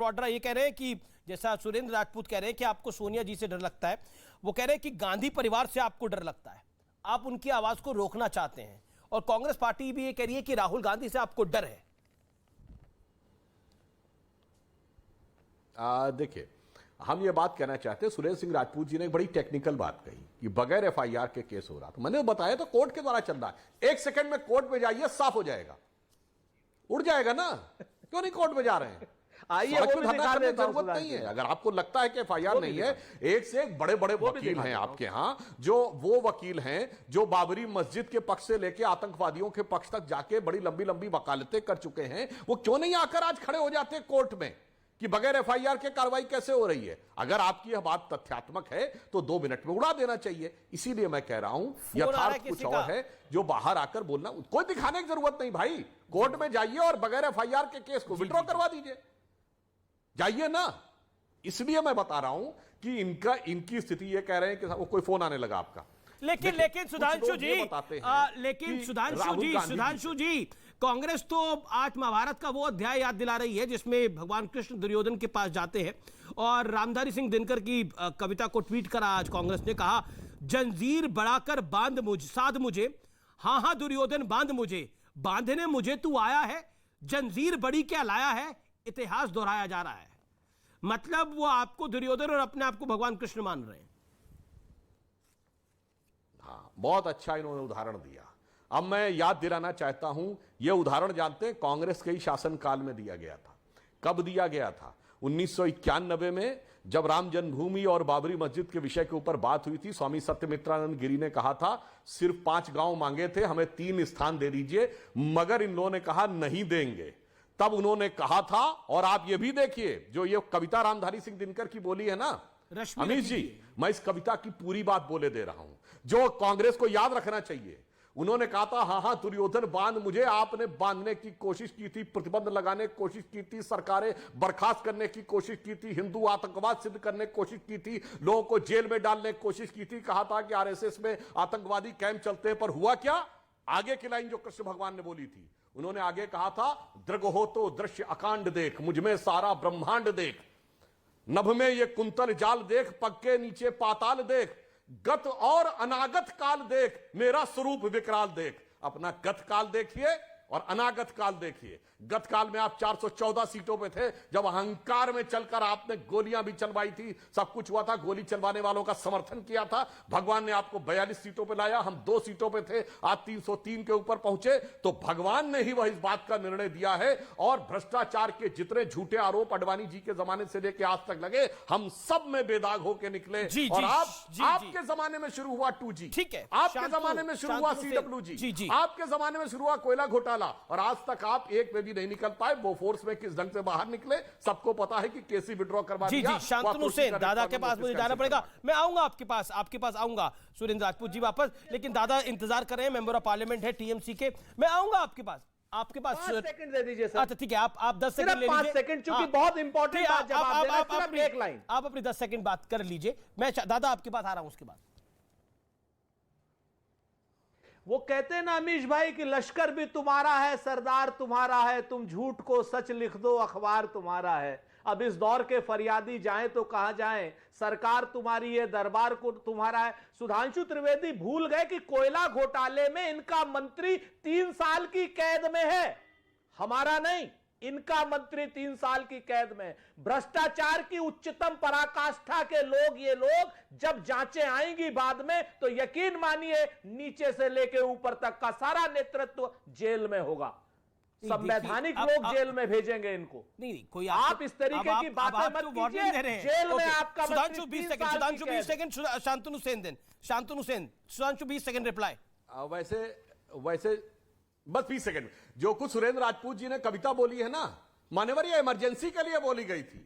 वाड्रा ये कह रहे हैं कि जैसा सुरेंद्र राजपूत कह रहे हैं कि आपको सोनिया जी से डर लगता है, वो कह रहे हैं कि गांधी परिवार से आपको डर लगता है, आप उनकी आवाज को रोकना चाहते हैं। और कांग्रेस पार्टी भी ये कह रही है कि राहुल गांधी से आपको डर है। देखिए, हम ये बात कहना चाहते हैं, सुरेंद्र सिंह राजपूत जी ने एक बड़ी टेक्निकल बात कही कि बगैर एफआईआर के केस हो रहा था। मैंने बताया तो कोर्ट के द्वारा चल रहा है, 1 सेकंड में कोर्ट में जाइए, साफ हो जाएगा, उड़ जाएगा ना। क्यों नहीं कोर्ट में जा रहे हैं? आइए, वो भी दिखा देता हूं। जरूरत नहीं है। अगर आपको लगता है कि एफआईआर नहीं है, एक से एक बड़े बड़े वकील हैं आपके यहां, जो वो वकील हैं जो बाबरी मस्जिद के पक्ष से लेकर आतंकवादियों के पक्ष तक जाके बड़ी लंबी लंबी वकालतें कर चुके हैं। वो क्यों नहीं आकर आज खड़े हो जाते कोर्ट में कि बगैर एफआईआर के कार्रवाई कैसे हो रही है? अगर आपकी यह बात तथ्यात्मक है तो 2 मिनट में उड़ा देना चाहिए। इसीलिए मैं कह रहा हूं, यथार्थ कुछ और है जो बाहर आकर बोलना। कोई दिखाने की जरूरत नहीं भाई, कोर्ट में जाइए और बगैर एफआईआर के केस को विड्रॉ करवा दीजिए, जाइए ना। इसलिए मैं बता रहा हूं कि इनकी स्थिति ये कह रहे हैं कि वो कोई फोन आने लगा आपका। लेकिन सुधांशु जी, कांग्रेस तो आज महाभारत का वो अध्याय याद दिला रही है जिसमें भगवान कृष्ण दुर्योधन के पास जाते हैं और रामधारी सिंह दिनकर की कविता को ट्वीट करा। आज कांग्रेस ने कहा, जंजीर बढ़ाकर साध मुझे, हाँ हाँ दुर्योधन बांध मुझे, बांधने मुझे तू आया है, जंजीर बड़ी क्या लाया है, इतिहास दोहराया जा रहा है। मतलब वो आपको दुर्योधन और अपने आप को भगवान कृष्ण मान रहे हैं। हाँ, बहुत अच्छा इन्होंने उदाहरण दिया। अब मैं याद दिलाना चाहता हूं, यह उदाहरण जानते हैं कांग्रेस के ही शासनकाल में दिया गया था। कब दिया गया था? 1991 में, जब राम जन्मभूमि और बाबरी मस्जिद के विषय के ऊपर बात हुई थी। स्वामी सत्यमित्रानंद गिरी ने कहा था, सिर्फ 5 गांव मांगे थे, हमें 3 स्थान दे दीजिए, मगर इन लोगों ने कहा नहीं देंगे। तब उन्होंने कहा था, और आप ये भी देखिए, जो ये कविता रामधारी सिंह दिनकर की बोली है ना अमीश जी, मैं इस कविता की पूरी बात बोले दे रहा हूं जो कांग्रेस को याद रखना चाहिए। उन्होंने कहा था, हाँ हाँ दुर्योधन बांध मुझे, आपने बांधने की कोशिश की थी, प्रतिबंध लगाने की कोशिश की थी, सरकारें बर्खास्त करने की कोशिश की थी, हिंदू आतंकवाद सिद्ध करने की कोशिश की थी, लोगों को जेल में डालने की कोशिश की थी, कहा था कि आरएसएस में आतंकवादी कैंप चलते हैं। पर हुआ क्या? आगे की लाइन जो कृष्ण भगवान ने बोली थी, उन्होंने आगे कहा था, दृग हो तो दृश्य अकांड देख, मुझमें सारा ब्रह्मांड देख, नभ में ये कुंतल जाल देख, पग के नीचे पाताल देख, गत और अनागत काल देख, मेरा स्वरूप विकराल देख। अपना गत काल देखिए और अनागत काल देखिए। गत काल में आप 414 सीटों पे थे, जब अहंकार में चलकर आपने गोलियां भी चलवाई थी, सब कुछ हुआ था, गोली चलवाने वालों का समर्थन किया था। भगवान ने आपको 42 सीटों पे लाया, हम 2 सीटों पे थे, आज 303 के ऊपर पहुंचे। तो भगवान ने ही वह इस बात का निर्णय दिया है। और भ्रष्टाचार के जितने झूठे आरोप अडवाणी जी के जमाने से लेकर आज तक लगे, हम सब में बेदाग होकर निकले। और आपके जमाने में शुरू हुआ 2G, ठीक है, आपके जमाने में शुरू हुआ CWG, आपके जमाने में शुरू हुआ कोयला घोटाला, और आज तक आप एक में भी नहीं निकल पाए। वो फोर्स में किस ढंग से बाहर निकले सबको पता है कि केसी विड्रॉ करवा दिया। जी, शांतनु सेन, दादा के पास मुझे जाना पड़ेगा, मैं आऊंगा आपके पास आऊंगा। सुरेंद्र राजपूत जी वापस, लेकिन दादा इंतजार कर रहे हैं, मेंबर ऑफ पार्लियामेंट है TMC के। मैं आऊंगा आपके पास 5 सेकंड दे दीजिए सर। अच्छा ठीक है, आप 10 सेकंड ले लीजिए। 5 सेकंड, चूंकि बहुत इंपॉर्टेंट बात जवाब देना, सिर्फ एक लाइन आप अपनी 10 सेकंड बात कर लीजिए। मैं दादा आपके पास आ रहा हूं उसके बाद। वो कहते हैं ना अमीश भाई कि लश्कर भी तुम्हारा है, सरदार तुम्हारा है, तुम झूठ को सच लिख दो, अखबार तुम्हारा है। अब इस दौर के फरियादी जाएं तो कहां जाएं, सरकार तुम्हारी है, दरबार को तुम्हारा है। सुधांशु त्रिवेदी भूल गए कि कोयला घोटाले में इनका मंत्री 3 साल की कैद में है, हमारा नहीं, इनका मंत्री 3 साल की कैद में। भ्रष्टाचार की उच्चतम पराकाष्ठा के लोग, ये लोग जब जांचें आएंगी बाद में, तो यकीन मानिए नीचे से लेके ऊपर तक का सारा नेतृत्व जेल में होगा। संवैधानिक लोग जेल में भेजेंगे इनको। नहीं कोई आप इस तरीके की बातें मत कीजिए। जेल में आपका Sudhanshu 20 second, Shantanu Sen, Sudhanshu 20 second reply. वैसे बस 20 सेकंड। जो कुछ सुरेंद्र राजपूत जी ने कविता बोली है ना, मान्यवर, ये इमरजेंसी के लिए बोली गई थी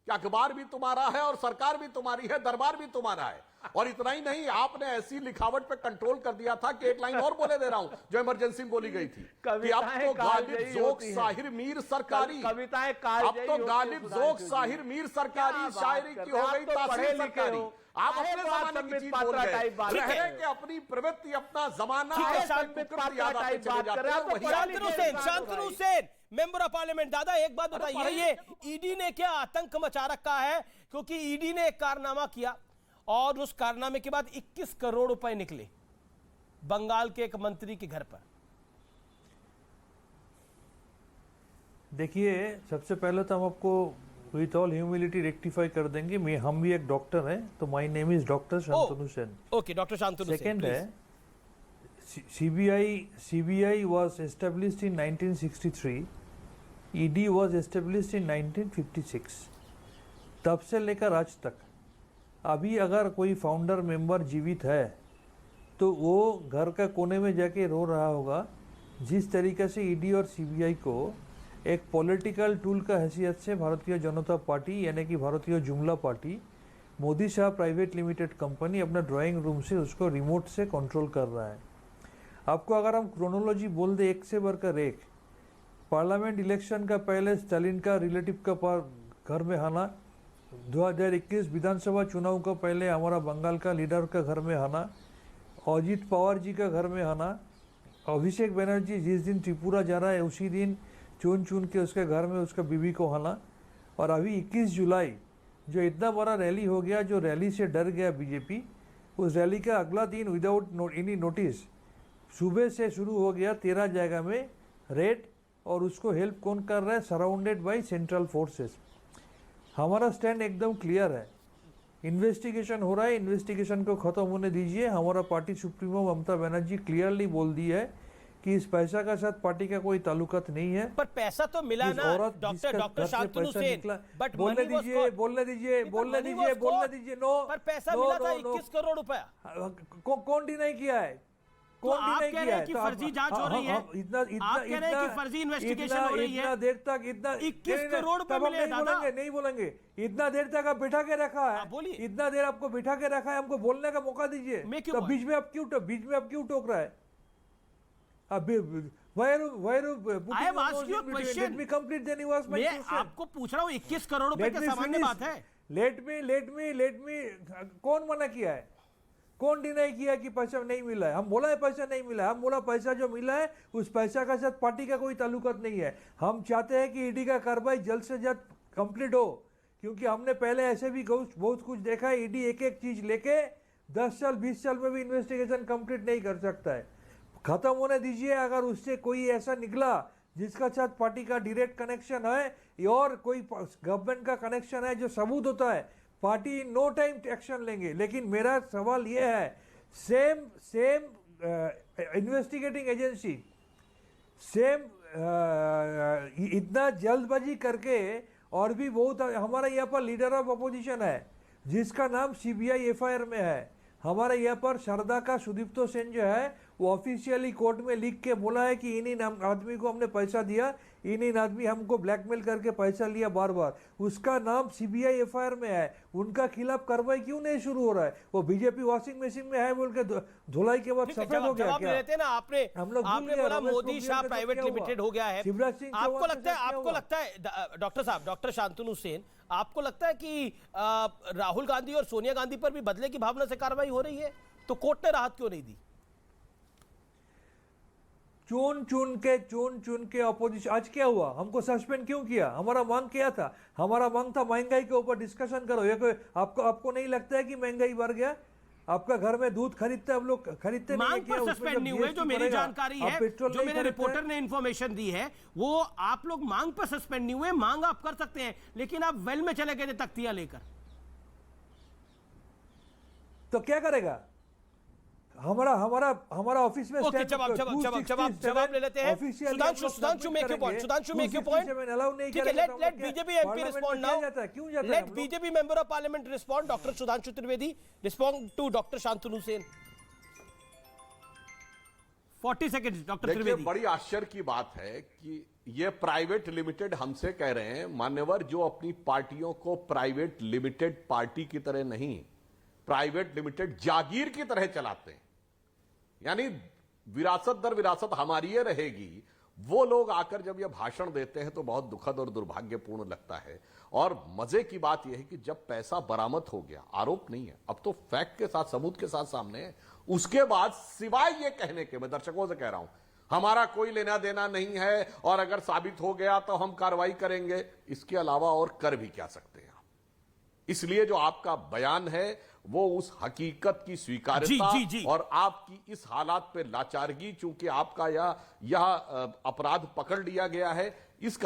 कि अखबार भी तुम्हारा है और सरकार भी तुम्हारी है, दरबार भी तुम्हारा है। और इतना ही नहीं, आपने ऐसी लिखावट पे कंट्रोल कर दिया था कि एक लाइन और बोले दे रहा हूं जो इमरजेंसी में बोली गई थी कि अब तो गालिब जोक साहिर मीर सरकारी, कविताएं अब तो गालिब जोक साहिर मीर सरकारी, शायरी की हो गई तासीर सरकारी। आप अपने अरे बात जमाने की संबित चीज पात्रा बोल गए। टाइप बात रह है। रहे कि अपनी प्रवृत्ति, अपना जमाना ठीक है, है, संबित कुकृति पात्रा याद आते टाइप चले बात जाते कर रहे हैं, हो तो वही पढ़ा शांतनु लिखे सेन, इंसान हो शांतनु भाई। Sen, member of parliament. दादा एक बात बताइए, ये ईडी ने क्या आतंक मचा रखा है? क्योंकि ईडी ने एक कारनामा किया और उस कारनामे के बाद 21 करोड़ रुपए निकले बंगाल के एक मंत्री के घर पर। देखिए, सबसे पहले तो हम आपको विथ ऑल ह्यूमिलिटी रेक्टिफाई कर देंगे। हम भी एक डॉक्टर हैं, तो my name is doctor Shantanu Sen. Okay, doctor Shantanu Sen. Second है, CBI was established in 1963, ED was established in 1956। तब से लेकर आज तक अभी अगर कोई फाउंडर मेंबर जीवित है तो वो घर का कोने में जाके रो रहा होगा। जिस तरीके से ED और CBI को एक पॉलिटिकल टूल का हैसियत से भारतीय जनता पार्टी यानी कि भारतीय जुमला party, Modi Shah private limited company अपना ड्राइंग रूम से उसको रिमोट से कंट्रोल कर रहा है। आपको अगर हम क्रोनोलॉजी बोल दे एक से बढ़कर एक, पार्लियामेंट इलेक्शन का पहले स्टालिन का रिलेटिव का घर में आना, 2021 विधानसभा चुनाव का पहले हमारा बंगाल का लीडर का घर में आना, अजित पवार जी का घर में आना, अभिषेक बनर्जी जिस दिन त्रिपुरा जा रहा है उसी दिन चुन चुन के उसके घर में उसका बीवी को आना, और अभी 21 जुलाई जो इतना बड़ा रैली हो गया, जो रैली से डर गया बीजेपी, उस रैली का अगला दिन विदाउट एनी नोटिस सुबह से शुरू हो गया 13 जगह में रेड, और उसको हेल्प कौन कर रहा है? Surrounded by central forces. हमारा स्टैंड एकदम क्लियर है, इन्वेस्टिगेशन हो रहा है, इन्वेस्टिगेशन को खत्म होने दीजिए। हमारा party supremo Mamata Banerjee clearly बोल दी है कि इस पैसा का साथ पार्टी का कोई ताल्लुकात नहीं है। पर पैसा तो मिला इस ना औरत डॉक्टर जिसका घर से शांतनु पैसा सेन, निकला, बट बोलने दीजिए, बोलने दीजिए, बोलने दीजिए, बोलने दीजिए। नो, पर पैसा नो, मिला था नो, नो। 21 करोड़ रुपया। कौन डिनाई किया है? तो कौन आप डिनाई कह किया रहे है? हैं कि तो फर्जी जांच हो रही है। आप कह रहे हैं कि फर्जी इन्वेस्टिगेशन हो रही है। इतना देर तक इतना 21 करोड़ रुपए तब हम मिले, नहीं दादा। बोलेंगे, नहीं बोलेंगे। इतना देर तक आप बिठा के रखा है, आप बोलिए। इतना देर आपको बिठा के रखा है, हमको बोलने का मौका दीजिए। मैं क्यों तो बीच में आप क्यों टोक रहा है? I have asked you a question. Let me complete, then you ask my मैं question. आपको पूछ रहा हूँ 21 करोड़ रुपए Let क्या me सामान्य finish. बात है? Let me कौन मना किया है? कौन डिनाई किया कि पैसा नहीं मिला है? हम बोला है पैसा नहीं मिला है, हम बोला पैसा जो मिला है उस पैसा का साथ पार्टी का कोई ताल्लुकात नहीं है। हम चाहते हैं कि ईडी का कार्रवाई जल्द से जल्द कंप्लीट हो, क्योंकि हमने पहले ऐसे भी बहुत कुछ देखा है। ईडी एक एक चीज लेके 10 साल 20 साल में भी इन्वेस्टिगेशन कंप्लीट नहीं कर सकता है। खत्म होने दीजिए। अगर उससे कोई ऐसा निकला जिसका साथ पार्टी का डायरेक्ट कनेक्शन है और कोई गवर्नमेंट का कनेक्शन है जो सबूत होता है, पार्टी नो टाइम एक्शन लेंगे। लेकिन मेरा सवाल यह है, सेम इन्वेस्टिगेटिंग एजेंसी इतना जल्दबाजी करके, और भी बहुत हमारा यहाँ पर लीडर ऑफ अपोजिशन है जिसका नाम CBI FIR में है। हमारे यहाँ पर शारदा का सुदीप्तो सेन जो है वो ऑफिशियली कोर्ट में लिख के बोला है कि इन्हीं आदमी को हमने पैसा दिया, इन्हीं आदमी हमको ब्लैकमेल करके पैसा लिया बार बार। उसका नाम CBI FIR में है। उनका खिलाफ कार्रवाई क्यों नहीं शुरू हो रहा है? वो बीजेपी वॉशिंग मशीन में है बोल के धुलाई के बाद सफेद हो गया जवाब क्या? लेते ना आपने हम लोग आपने बोला मोदी शाह प्राइवेट लिमिटेड हो गया है। शिवराज सिंह आपको लगता है डॉक्टर साहब, डॉक्टर शांतनु सेन, आपको लगता है कि राहुल गांधी और सोनिया गांधी पर भी बदले की भावना से कार्रवाई हो रही है? तो कोर्ट ने राहत क्यों नहीं दी? चुन चुन के अपोजिशन। आज क्या हुआ? हमको सस्पेंड क्यों किया? हमारा मांग क्या था? हमारा मांग था महंगाई के ऊपर डिस्कशन करो। ये कोई आपको नहीं लगता है कि महंगाई बढ़ गया? आपका घर में दूध खरीदते, हम लोग खरीदते नहीं है मांग क्या? पर सस्पेंड नहीं हुए, जो मेरी जानकारी है, जो मेरे रिपोर्टर ने इंफॉर्मेशन दी है, वो आप लोग मांग पर सस्पेंड नहीं हुए। मांग आप कर सकते हैं, लेकिन आप वेल में चले गए थे तख्तियां लेकर। तो क्या करेगा? हमारा ऑफिस में ओके, जवाब ले लेते हैं। Sudhanshu make your point. ठीक है, let BJP MP respond now. Let BJP member of parliament respond. Doctor Sudhanshu Trivedi respond to doctor Shantanu Sen. 40 second doctor Trivedi. बड़ी आश्चर्य की बात है कि ये प्राइवेट लिमिटेड हमसे कह रहे हैं, मान्यवर, जो अपनी पार्टियों को प्राइवेट लिमिटेड पार्टी की तरह नहीं, प्राइवेट लिमिटेड जागीर की तरह चलाते हैं। यानी विरासत दर विरासत हमारी ये रहेगी, वो लोग आकर जब ये भाषण देते हैं तो बहुत दुखद और दुर्भाग्यपूर्ण लगता है। और मजे की बात यह है कि जब पैसा बरामद हो गया, आरोप नहीं है, अब तो फैक्ट के साथ, सबूत के साथ सामने है, उसके बाद सिवाय ये कहने के, मैं दर्शकों से कह रहा हूं, हमारा कोई लेना देना नहीं है और अगर साबित हो गया तो हम कार्रवाई करेंगे, इसके अलावा और कर भी क्या सकते हैं आप? इसलिए जो आपका बयान है वो उस हकीकत की स्वीकार्यता जी। और आपकी इस हालात पे लाचारगी, चूंकि आपका यह अपराध पकड़ लिया गया है, इसका